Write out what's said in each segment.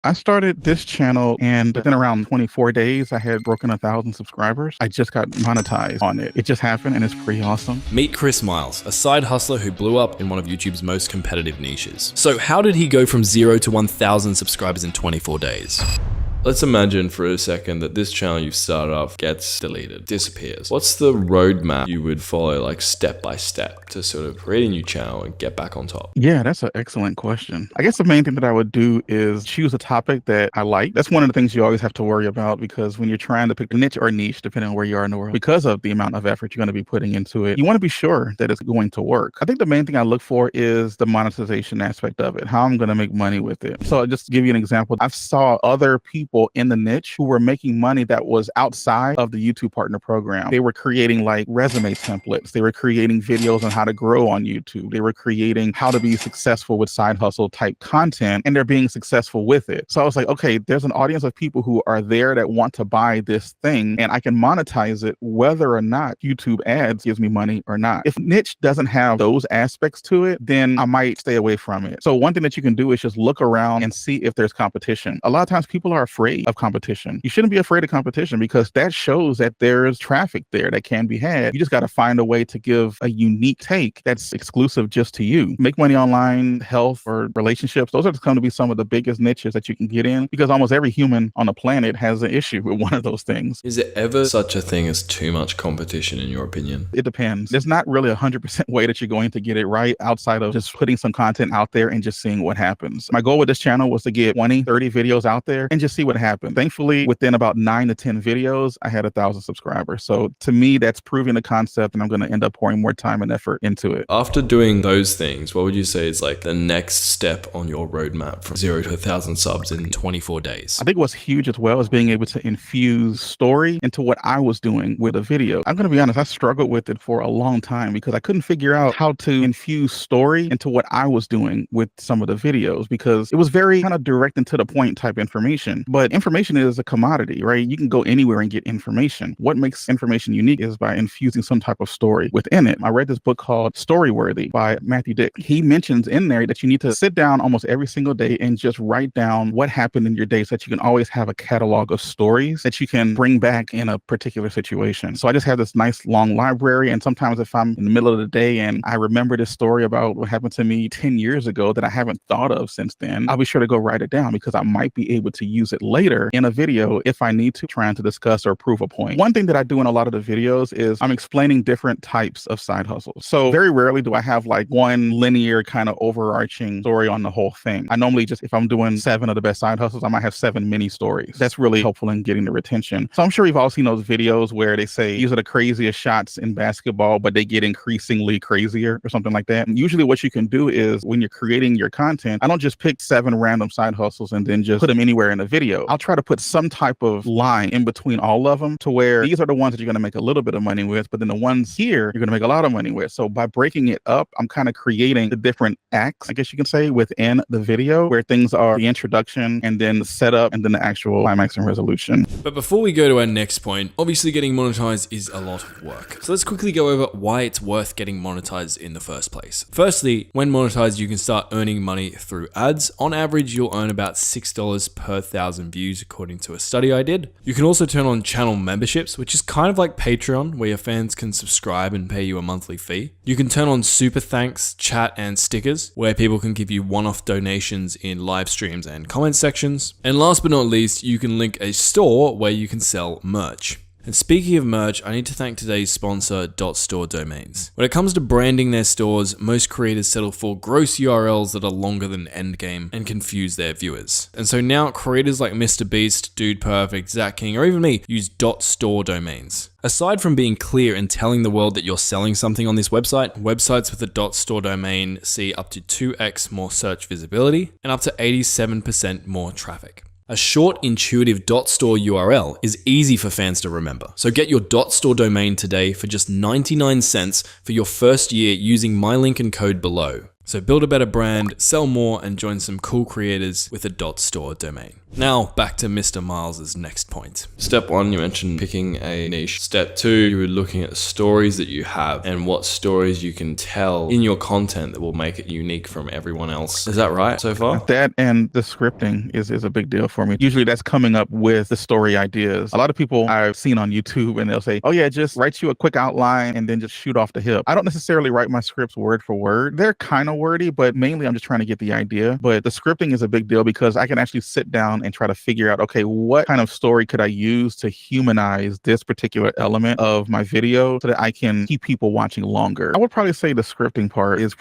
I started this channel and within around 24 days, I had broken 1,000 subscribers. I just got monetized on it. It just happened and it's pretty awesome. Meet Chris Miles, a side hustler who blew up in one of YouTube's most competitive niches. So how did he go from 0 to 1,000 subscribers in 24 days? Let's imagine for a second that this channel you've started off gets deleted, disappears. What's the roadmap you would follow, like step by step, to sort of create a new channel and get back on top? Yeah, that's an excellent question. I guess the main thing that I would do is choose a topic that I like. That's one of the things you always have to worry about, because when you're trying to pick a niche or niche, depending on where you are in the world, because of the amount of effort you're going to be putting into it, you want to be sure that it's going to work. I think the main thing I look for is the monetization aspect of it, how I'm going to make money with it. So just to give you an example, I saw other people in the niche who were making money that was outside of the YouTube partner program. They were creating like resume templates. They were creating videos on how to grow on YouTube. They were creating how to be successful with side hustle type content, and they're being successful with it. So I was like, okay, there's an audience of people who are there that want to buy this thing, and I can monetize it whether or not YouTube ads gives me money or not. If niche doesn't have those aspects to it, then I might stay away from it. So one thing that you can do is just look around and see if there's competition. A lot of times people are afraid of competition. You shouldn't be afraid of competition, because that shows that there's traffic there that can be had. You just got to find a way to give a unique take that's exclusive just to you. Make money online, health, or relationships. Those are going to be some of the biggest niches that you can get in, because almost every human on the planet has an issue with one of those things. Is there ever such a thing as too much competition in your opinion? It depends. There's not really 100% way that you're going to get it right outside of just putting some content out there and just seeing what happens. My goal with this channel was to get 20, 30 videos out there and just see what happens. Thankfully, within about 9 to 10 videos, I had 1,000 subscribers. So to me, that's proving the concept, and I'm going to end up pouring more time and effort into it. After doing those things, what would you say is like the next step on your roadmap from 0 to 1,000 subs in 24 days? I think what's huge as well is being able to infuse story into what I was doing with a video. I'm going to be honest, I struggled with it for a long time because I couldn't figure out how to infuse story into what I was doing with some of the videos, because it was very kind of direct and to the point type information. But information is a commodity, right? You can go anywhere and get information. What makes information unique is by infusing some type of story within it. I read this book called Storyworthy by Matthew Dick. He mentions in there that you need to sit down almost every single day and just write down what happened in your day, so that you can always have a catalog of stories that you can bring back in a particular situation. So I just have this nice long library, and sometimes if I'm in the middle of the day and I remember this story about what happened to me 10 years ago that I haven't thought of since then, I'll be sure to go write it down, because I might be able to use it later in a video if I need to, trying to discuss or prove a point. One thing that I do in a lot of the videos is I'm explaining different types of side hustles. So very rarely do I have like one linear kind of overarching story on the whole thing. I normally just, if I'm doing 7 of the best side hustles, I might have 7 mini stories. That's really helpful in getting the retention. So I'm sure you've all seen those videos where they say these are the craziest shots in basketball, but they get increasingly crazier or something like that. And usually what you can do is, when you're creating your content, I don't just pick 7 random side hustles and then just put them anywhere in the video. I'll try to put some type of line in between all of them, to where these are the ones that you're going to make a little bit of money with, but then the ones here you're going to make a lot of money with. So by breaking it up, I'm kind of creating the different acts, I guess you can say, within the video, where things are the introduction and then the setup and then the actual climax and resolution. But before we go to our next point, obviously getting monetized is a lot of work. So let's quickly go over why it's worth getting monetized in the first place. Firstly, when monetized, you can start earning money through ads. On average, you'll earn about $6 per 1,000 views, according to a study I did. You can also turn on channel memberships, which is kind of like Patreon, where your fans can subscribe and pay you a monthly fee. You can turn on super thanks, chat, and stickers, where people can give you one-off donations in live streams and comment sections. And last but not least, you can link a store where you can sell merch. And speaking of merch, I need to thank today's sponsor, .store domains. When it comes to branding their stores, most creators settle for gross URLs that are longer than Endgame and confuse their viewers. And so now creators like Mr. Beast, Dude Perfect, Zach King, or even me use .store domains. Aside from being clear and telling the world that you're selling something on this website, websites with a .store domain see up to 2x more search visibility and up to 87% more traffic. A short, intuitive .store URL is easy for fans to remember. So get your .store domain today for just 99 cents for your first year using my link and code below. So build a better brand, sell more, and join some cool creators with a .store domain. Now back to Mr. Miles's next point. Step 1, you mentioned picking a niche. Step 2, you were looking at the stories that you have and what stories you can tell in your content that will make it unique from everyone else. Is that right so far? That and the scripting is a big deal for me. Usually that's coming up with the story ideas. A lot of people I've seen on YouTube and they'll say, oh yeah, just write you a quick outline and then just shoot off the hip. I don't necessarily write my scripts word for word. They're kind of wordy, but mainly I'm just trying to get the idea. But the scripting is a big deal because I can actually sit down and try to figure out, okay, what kind of story could I use to humanize this particular element of my video so that I can keep people watching longer. I would probably say the scripting part has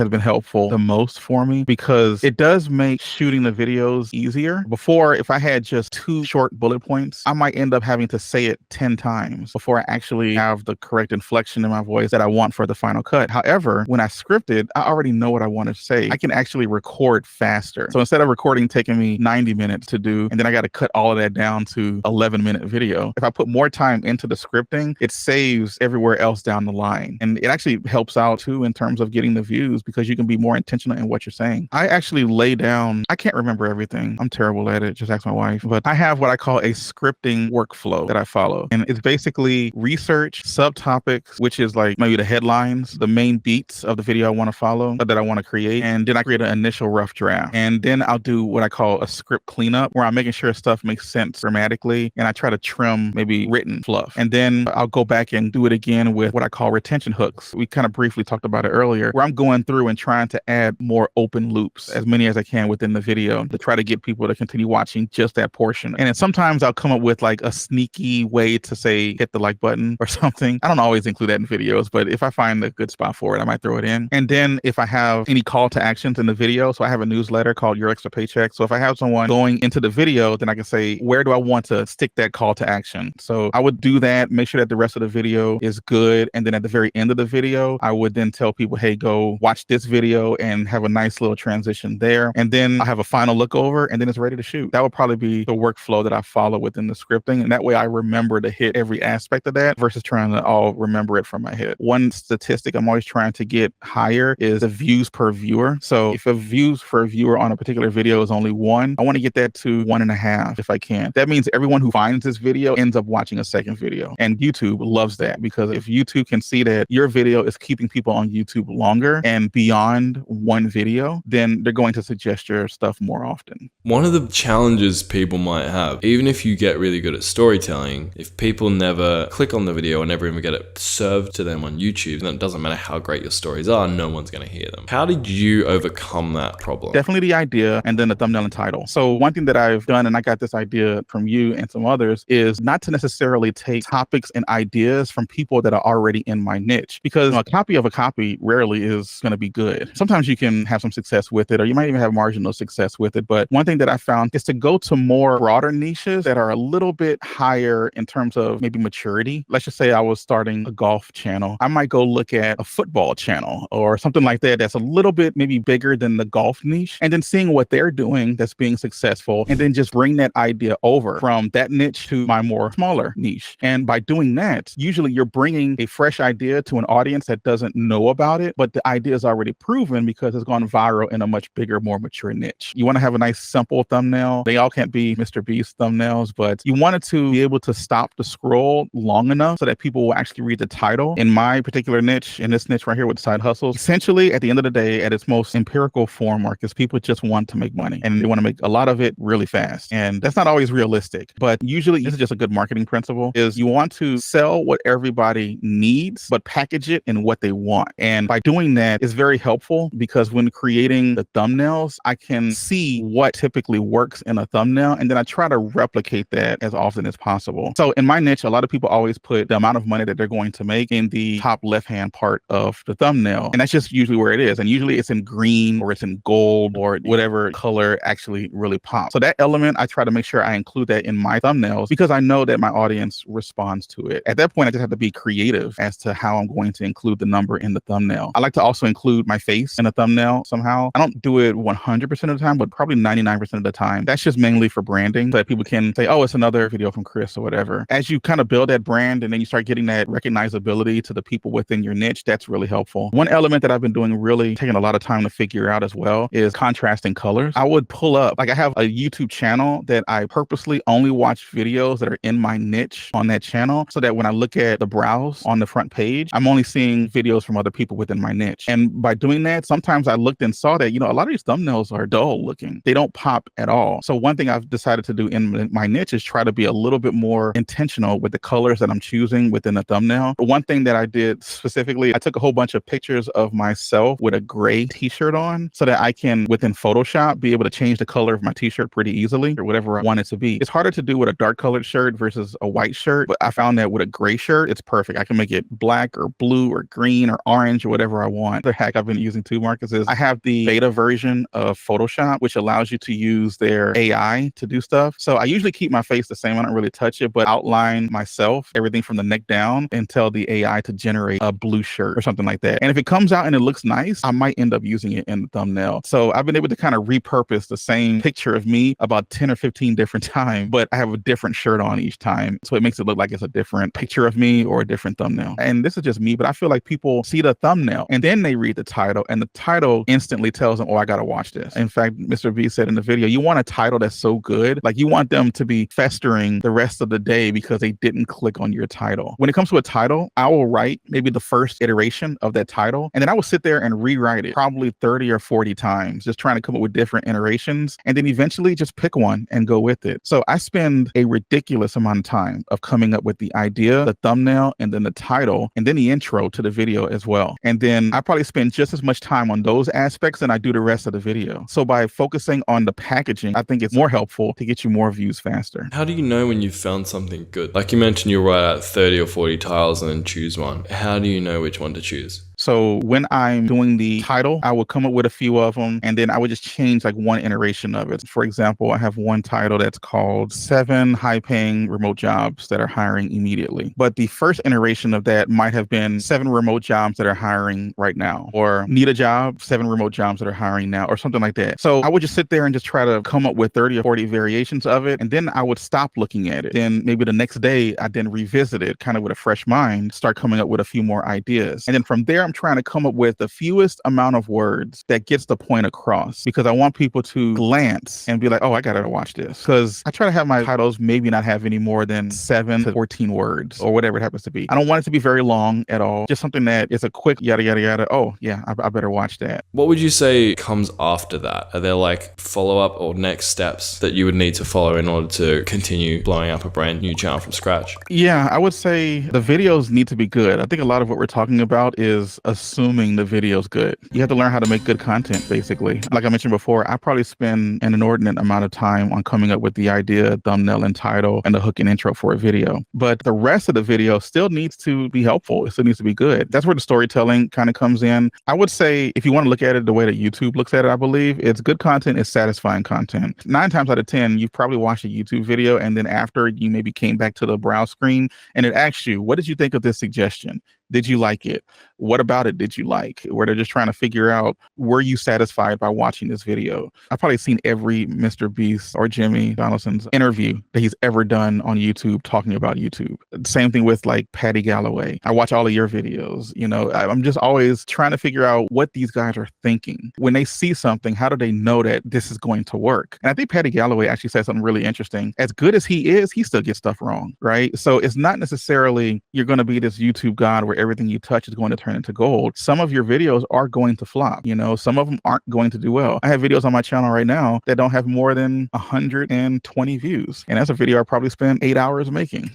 been helpful the most for me because it does make shooting the videos easier. Before, if I had just 2 short bullet points, I might end up having to say it 10 times before I actually have the correct inflection in my voice that I want for the final cut. However, when I script it, I already know what I want to say. I can actually record faster. So instead of recording taking me 90 minutes to do, and then I got to cut all of that down to 11-minute video, if I put more time into the scripting, it saves everywhere else down the line. And it actually helps out too in terms of getting the views because you can be more intentional in what you're saying. I actually lay down, I can't remember everything. I'm terrible at it. Just ask my wife. But I have what I call a scripting workflow that I follow. And it's basically research, subtopics, which is like maybe the headlines, the main beats of the video I want to follow, that I want to create. And then I create an initial rough draft. And then I'll do what I call a script cleanup where I'm making sure stuff makes sense grammatically. And I try to trim maybe written fluff. And then I'll go back and do it again with what I call retention hooks. We kind of briefly talked about it earlier, where I'm going through and trying to add more open loops, as many as I can within the video to try to get people to continue watching just that portion. And then sometimes I'll come up with like a sneaky way to say, hit the like button or something. I don't always include that in videos, but if I find a good spot for it, I might throw it in. And then if I have any call to actions in the video, so I have a newsletter called Your Extra Paycheck. So if I have someone going into the video, then I can say, where do I want to stick that call to action? So I would do that, make sure that the rest of the video is good. And then at the very end of the video, I would then tell people, hey, go watch this video and have a nice little transition there. And then I have a final look over and then it's ready to shoot. That would probably be the workflow that I follow within the scripting. And that way I remember to hit every aspect of that versus trying to all remember it from my head. One statistic I'm always trying to get higher is the views per viewer. So if a views per viewer on a particular video is only 1, I want to get that to 1.5 if I can. That means everyone who finds this video ends up watching a second video. And YouTube loves that because if YouTube can see that your video is keeping people on YouTube longer and beyond one video, then they're going to suggest your stuff more often. One of the challenges people might have, even if you get really good at storytelling, if people never click on the video and never even get it served to them on YouTube, then it doesn't matter how great your stories are, no one's going to hear them. How did you overcome that problem? Definitely the idea and then the thumbnail and title. So one thing that I've done, and I got this idea from you and some others, is not to necessarily take topics and ideas from people that are already in my niche, because a copy of a copy rarely is going to be good. Sometimes you can have some success with it, or you might even have marginal success with it. But one thing that I found is to go to more broader niches that are a little bit higher in terms of maybe maturity. Let's just say I was starting a golf channel. I might go look at a football channel or something like that that's a little bit maybe bigger than the golf niche, and then seeing what they're doing that's being successful, and then just bring that idea over from that niche to my more smaller niche. And by doing that, usually you're bringing a fresh idea to an audience that doesn't know about it, but the idea is already proven because it's gone viral in a much bigger, more mature niche. You want to have a nice, simple thumbnail. They all can't be Mr. Beast thumbnails, but you want it to be able to stop the scroll long enough so that people will actually read the title. In my particular niche, in this niche right here with side hustles, essentially at the end of the day, at its most empirical form, Marcus, people just want to make money and they want to make a lot of it really fast. And that's not always realistic, but usually this is just a good marketing principle, is you want to sell what everybody needs, but package it in what they want. And by doing that, it's very helpful because when creating the thumbnails, I can see what typically works in a thumbnail, and then I try to replicate that as often as possible. So in my niche, a lot of people always put the amount of money that they're going to make in the top left-hand part of the thumbnail. And that's just usually where it is. And usually it's in green or it's in gold or whatever color actually really pops. So that element, I try to make sure I include that in my thumbnails because I know that my audience responds to it. At that point, I just have to be creative as to how I'm going to include the number in the thumbnail. I like to also include my face in a thumbnail somehow. I don't do it 100% of the time, but probably 99% of the time. That's just mainly for branding so that people can say, oh, it's another video from Chris or whatever. As you kind of build that brand and then you start getting that recognizability to the people within your niche, that's really helpful. One element that I've been doing really really taken a lot of time to figure out as well is contrasting colors. I would pull up, like I have a YouTube channel that I purposely only watch videos that are in my niche on that channel, so that when I look at the browse on the front page, I'm only seeing videos from other people within my niche. And by doing that, sometimes I looked and saw that, a lot of these thumbnails are dull looking. They don't pop at all. So one thing I've decided to do in my niche is try to be a little bit more intentional with the colors that I'm choosing within the thumbnail. One thing that I did specifically, I took a whole bunch of pictures of myself with a gray t-shirt on so that I can, within Photoshop, be able to change the color of my t-shirt pretty easily or whatever I want it to be. It's harder to do with a dark colored shirt versus a white shirt, but I found that with a gray shirt, it's perfect. I can make it black or blue or green or orange or whatever I want. The hack I've been using too, Marcus, is I have the beta version of Photoshop, which allows you to use their AI to do stuff. So I usually keep my face the same. I don't really touch it, but outline myself, everything from the neck down, and tell the AI to generate a blue shirt or something like that. And if it comes out and it looks nice, I might end up using it in the thumbnail. So I've been able to kind of repurpose the same picture of me about 10 or 15 different times, but I have a different shirt on each time. So it makes it look like it's a different picture of me or a different thumbnail. And this is just me, but I feel like people see the thumbnail and then they read the title, and the title instantly tells them, oh, I got to watch this. In fact, Mr. B said in the video, you want a title that's so good, like you want them to be festering the rest of the day because they didn't click on your title. When it comes to a title, I will write maybe the first iteration of that title, and then I will sit there and rewrite it probably 30 or 40 times, just trying to come up with different iterations, and then eventually just pick one and go with it. So I spend a ridiculous amount of time of coming up with the idea, the thumbnail, and then the title, and then the intro to the video as well. And then I probably spend just as much time on those aspects than I do the rest of the video. So by focusing on the packaging, I think it's more helpful to get you more views faster. How do you know when you've found something good? Like you mentioned, you write out 30 or 40 tiles and then choose one. How do you know which one to choose? So when I'm doing the title, I would come up with a few of them, and then I would just change like one iteration of it. For example, I have one title that's called 7 high-paying remote jobs that are hiring immediately. But the first iteration of that might have been 7 remote jobs that are hiring right now, or need a job, 7 remote jobs that are hiring now, or something like that. So I would just sit there and just try to come up with 30 or 40 variations of it, and then I would stop looking at it. Then maybe the next day, I then revisit it kind of with a fresh mind, start coming up with a few more ideas. And then from there, I'm trying to come up with the fewest amount of words that gets the point across, because I want people to glance and be like, oh, I gotta watch this. Because I try to have my titles maybe not have any more than 7 to 14 words or whatever it happens to be. I don't want it to be very long at all. Just something that is a quick yada, yada, yada. Oh, yeah, I better watch that. What would you say comes after that? Are there like follow-up or next steps that you would need to follow in order to continue blowing up a brand new channel from scratch? Yeah, I would say the videos need to be good. I think a lot of what we're talking about is assuming the video's good. You have to learn how to make good content, basically. Like I mentioned before, I probably spend an inordinate amount of time on coming up with the idea, thumbnail, and title, and the hook and intro for a video. But the rest of the video still needs to be helpful. It still needs to be good. That's where the storytelling kind of comes in. I would say, if you want to look at it the way that YouTube looks at it, I believe it's good content is satisfying content. 9 times out of 10, you've probably watched a YouTube video, and then after you maybe came back to the browse screen and it asks you, what did you think of this suggestion? Did you like it? What about it did you like? Where they're just trying to figure out, were you satisfied by watching this video? I've probably seen every Mr. Beast or Jimmy Donaldson's interview that he's ever done on YouTube talking about YouTube. Same thing with like Patty Galloway. I watch all of your videos. I'm just always trying to figure out what these guys are thinking. When they see something, how do they know that this is going to work? And I think Patty Galloway actually said something really interesting. As good as he is, he still gets stuff wrong, right? So it's not necessarily you're going to be this YouTube god where everything you touch is going to turn into gold. Some of your videos are going to flop. Some of them aren't going to do well. I have videos on my channel right now that don't have more than 120 views. And that's a video I probably spent 8 hours making,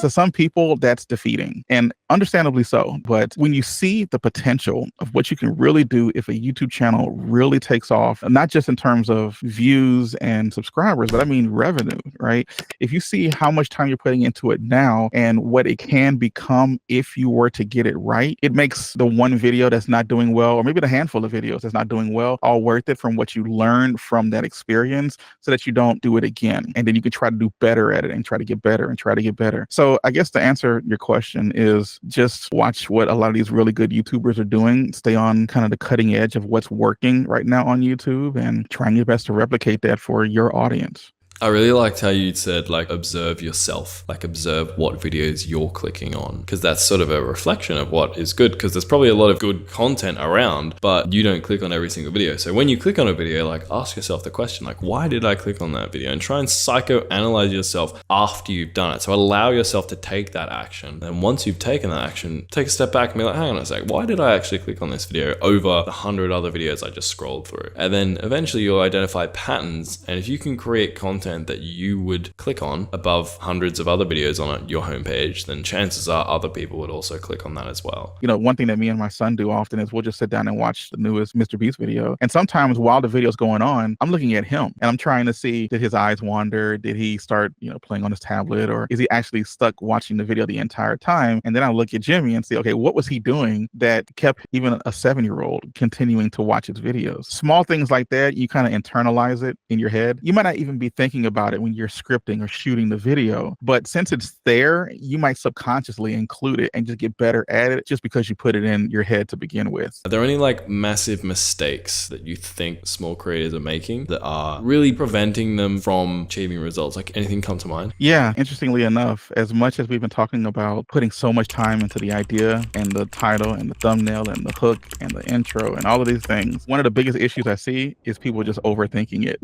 So some people, that's defeating, and understandably so. But when you see the potential of what you can really do if a YouTube channel really takes off, not just in terms of views and subscribers, but I mean revenue, right? If you see how much time you're putting into it now and what it can become if you were to get it right, it makes the one video that's not doing well, or maybe the handful of videos that's not doing well, all worth it from what you learned from that experience, so that you don't do it again. And then you can try to do better at it and try to get better and try to get better. So I guess to answer your question is just watch what a lot of these really good YouTubers are doing. Stay on kind of the cutting edge of what's working right now on YouTube and trying your best to replicate that for your audience. I really liked how you said like observe yourself, like observe what videos you're clicking on, because that's sort of a reflection of what is good, because there's probably a lot of good content around, but you don't click on every single video. So when you click on a video, like ask yourself the question, like, why did I click on that video? And try and psychoanalyze yourself after you've done it. So allow yourself to take that action. And once you've taken that action, take a step back and be like, hang on a sec, why did I actually click on this video over the 100 other videos I just scrolled through? And then eventually you'll identify patterns. And if you can create content that you would click on above hundreds of other videos on your homepage, then chances are other people would also click on that as well. You know, one thing that me and my son do often is we'll just sit down and watch the newest Mr. Beast video. And sometimes while the video's going on, I'm looking at him and I'm trying to see, did his eyes wander? Did he start, playing on his tablet, or is he actually stuck watching the video the entire time? And then I look at Jimmy and see, okay, what was he doing that kept even a 7-year-old continuing to watch his videos? Small things like that, you kind of internalize it in your head. You might not even be thinking about it when you're scripting or shooting the video, but since it's there, you might subconsciously include it and just get better at it just because you put it in your head to begin with. Are there any like massive mistakes that you think small creators are making that are really preventing them from achieving results? Like anything come to mind? Yeah, interestingly enough, as much as we've been talking about putting so much time into the idea and the title and the thumbnail and the hook and the intro and all of these things, one of the biggest issues I see is people just overthinking it.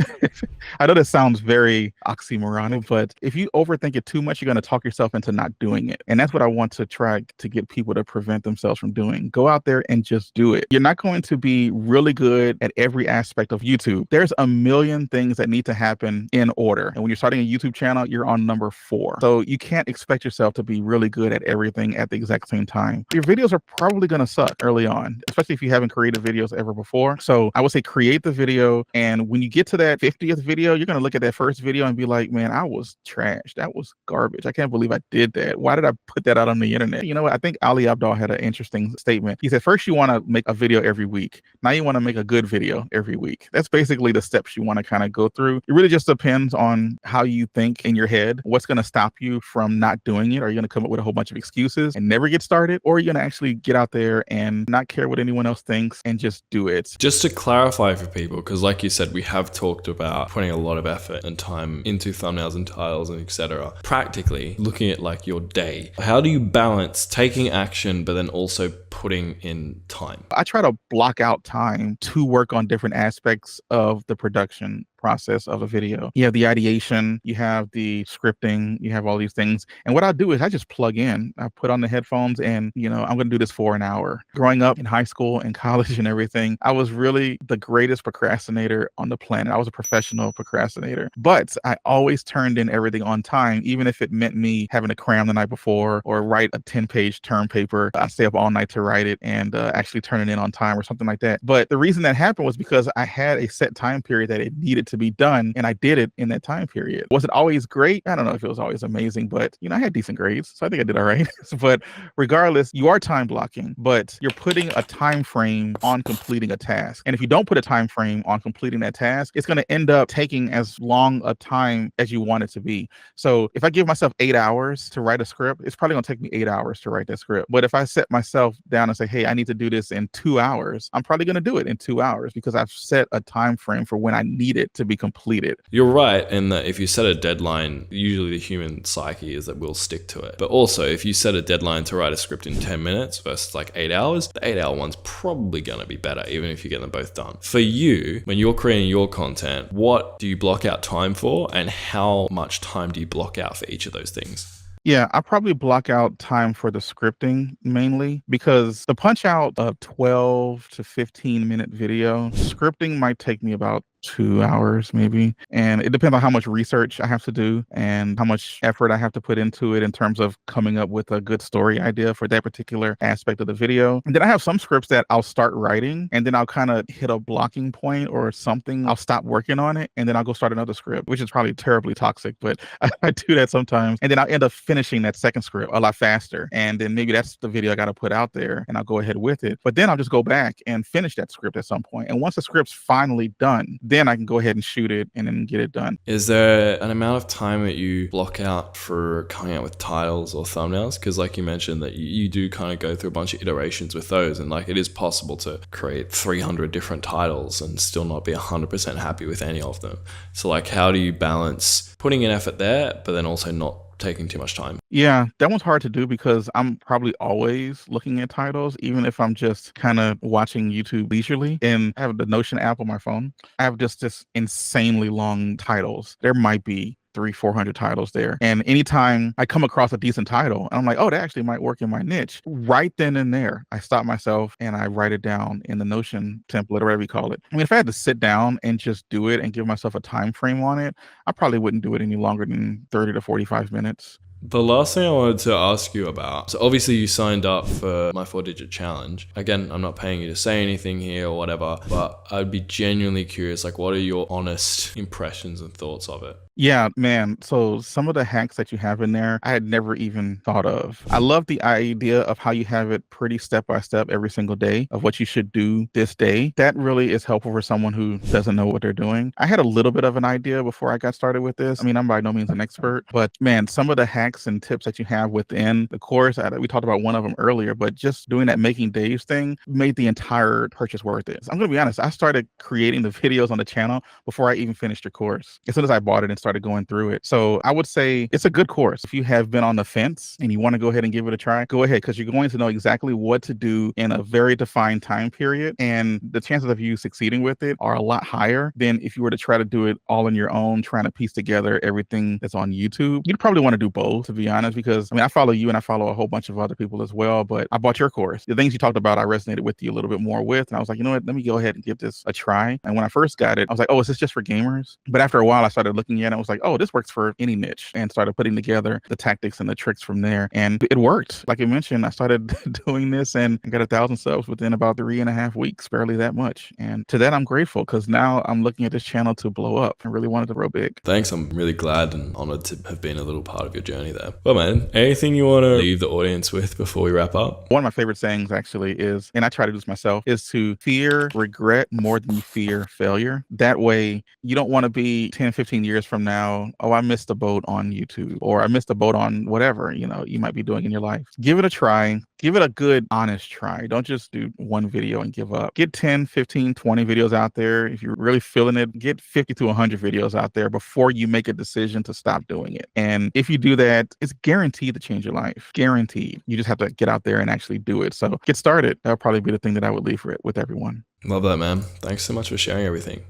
I know that sounds very oxymoronic, but if you overthink it too much, you're going to talk yourself into not doing it. And that's what I want to try to get people to prevent themselves from doing. Go out there and just do it. You're not going to be really good at every aspect of YouTube. There's a million things that need to happen in order. And when you're starting a YouTube channel, you're on number 4. So you can't expect yourself to be really good at everything at the exact same time. Your videos are probably going to suck early on, especially if you haven't created videos ever before. So I would say create the video. And when you get to that 50th video, you're going to look at that first video and be like, man, I was trash. That was garbage. I can't believe I did that. Why did I put that out on the internet? You know what? I think Ali Abdaal had an interesting statement. He said, first you want to make a video every week. Now you want to make a good video every week. That's basically the steps you want to kind of go through. It really just depends on how you think in your head. What's going to stop you from not doing it? Are you going to come up with a whole bunch of excuses and never get started? Or are you going to actually get out there and not care what anyone else thinks and just do it? Just to clarify for people, because like you said, we have talked about putting a lot of effort and time into thumbnails and titles and etc. Practically looking at like your day, how do you balance taking action but then also putting in time? I try to block out time to work on different aspects of the production process of a video. You have the ideation, you have the scripting, you have all these things. And what I do is I just plug in. I put on the headphones and, I'm going to do this for an hour. Growing up in high school and college and everything, I was really the greatest procrastinator on the planet. I was a professional procrastinator, but I always turned in everything on time, even if it meant me having to cram the night before or write a 10-page term paper. I stay up all night to write it and actually turn it in on time or something like that. But the reason that happened was because I had a set time period that it needed to be done, and I did it in that time period. Was it always great? I don't know if it was always amazing, but I had decent grades, so I think I did all right. But regardless, you are time blocking, but you're putting a time frame on completing a task. And if you don't put a time frame on completing that task, it's going to end up taking as long a time as you want it to be. So if I give myself 8 hours to write a script, it's probably going to take me 8 hours to write that script. But if I set myself down and say, hey, I need to do this in 2 hours, I'm probably going to do it in 2 hours because I've set a time frame for when I need it to be completed. You're right in that if you set a deadline, usually the human psyche is that we'll stick to it. But also, if you set a deadline to write a script in 10 minutes versus like 8 hours, the 8-hour one's probably going to be better, even if you get them both done. For you, when you're creating your content, what do you block out time for, and how much time do you block out for each of those things? Yeah, I probably block out time for the scripting mainly because the punch out a 12 to 15 minute video, scripting might take me about 2 hours maybe. And it depends on how much research I have to do and how much effort I have to put into it in terms of coming up with a good story idea for that particular aspect of the video. And then I have some scripts that I'll start writing and then I'll kind of hit a blocking point or something. I'll stop working on it and then I'll go start another script, which is probably terribly toxic, but I do that sometimes. And then I'll end up finishing that second script a lot faster. And then maybe that's the video I got to put out there and I'll go ahead with it. But then I'll just go back and finish that script at some point. And once the script's finally done, then I can go ahead and shoot it and then get it done. Is there an amount of time that you block out for coming out with titles or thumbnails? Because like you mentioned that you do kind of go through a bunch of iterations with those, and like it is possible to create 300 different titles and still not be 100% happy with any of them. So like how do you balance putting in effort there, but then also not taking too much time? Yeah, that one's hard to do because I'm probably always looking at titles, even if I'm just kind of watching YouTube leisurely. And I have the Notion app on my phone. I have just this insanely long titles. There might be 300-400 titles there. And anytime I come across a decent title, and I'm like, oh, that actually might work in my niche. Right then and there, I stop myself and I write it down in the Notion template or whatever you call it. I mean, if I had to sit down and just do it and give myself a time frame on it, I probably wouldn't do it any longer than 30 to 45 minutes. The last thing I wanted to ask you about, so obviously you signed up for my 4-digit challenge. Again, I'm not paying you to say anything here or whatever, but I'd be genuinely curious, like what are your honest impressions and thoughts of it? Yeah, man. So some of the hacks that you have in there, I had never even thought of. I love the idea of how you have it pretty step by step every single day of what you should do this day. That really is helpful for someone who doesn't know what they're doing. I had a little bit of an idea before I got started with this. I mean, I'm by no means an expert, but man, some of the hacks and tips that you have within the course, we talked about one of them earlier, but just doing that making days thing made the entire purchase worth it. I'm going to be honest. I started creating the videos on the channel before I even finished your course. As soon as I bought it and started going through it. So I would say it's a good course. If you have been on the fence and you want to go ahead and give it a try, go ahead, because you're going to know exactly what to do in a very defined time period. And the chances of you succeeding with it are a lot higher than if you were to try to do it all on your own, trying to piece together everything that's on YouTube. You'd probably want to do both, to be honest, because I mean, I follow you and I follow a whole bunch of other people as well, but I bought your course. The things you talked about, I resonated with you a little bit more with. And I was like, you know what, let me go ahead and give this a try. And when I first got it, I was like, oh, is this just for gamers? But after a while, I started looking at it. I was like, oh, this works for any niche, and started putting together the tactics and the tricks from there. And it worked. Like I mentioned, I started doing this and got 1,000 subs within about 3.5 weeks, barely that much. And to that, I'm grateful because now I'm looking at this channel to blow up. I really wanted to grow big. Thanks. I'm really glad and honored to have been a little part of your journey there. Well, man, anything you want to leave the audience with before we wrap up? One of my favorite sayings actually is, and I try to do this myself, is to fear regret more than you fear failure. That way, you don't want to be 10, 15 years from now, oh, I missed the boat on YouTube, or I missed the boat on whatever, you might be doing in your life. Give it a try. Give it a good, honest try. Don't just do one video and give up. Get 10, 15, 20 videos out there. If you're really feeling it, get 50 to 100 videos out there before you make a decision to stop doing it. And if you do that, it's guaranteed to change your life. Guaranteed. You just have to get out there and actually do it. So get started. That'll probably be the thing that I would leave with everyone. Love that, man. Thanks so much for sharing everything.